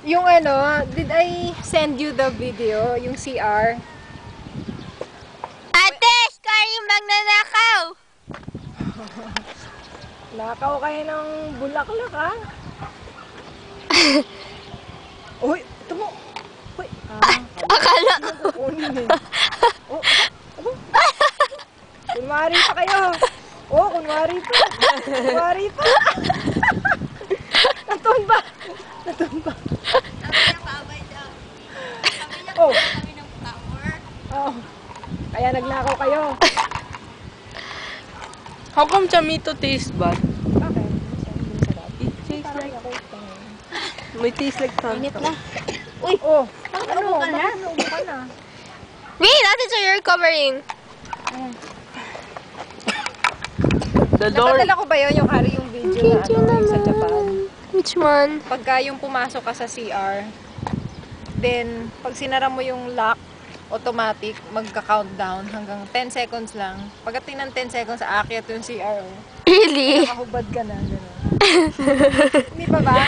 Yung ano, did I send you the video? Yung CR? Ate, ikaw yung magnanakaw! Nakaw kayo ng bulaklak, ha? Uy, ito mo. Uy, Akala ko. kukunin eh. Oh, oh. Kunwari pa kayo. Oh, kunwari pa. Kunwari pa. Natumba. Natumba. Oh. Oh. Kaya nagnakaw kayo. How come chamito tastes bad? Okay. It tastes like... May taste like Init tanto. na. Uy, oh. Ano ka na? Ano ka na? Wait, ate, so you're covering. The door. Napadala ko ba yun yung hari yung video na ano, yung sa Japan? Which one? Pagka yung pumasok ka sa CR, then pag sinara mo yung lock, automatic, magka-countdown hanggang 10 seconds lang. Pagdating ng 10 seconds, aakyat yung CR. Oh. Really? Nakahubad ka na. Gano'n. Hindi pa ba?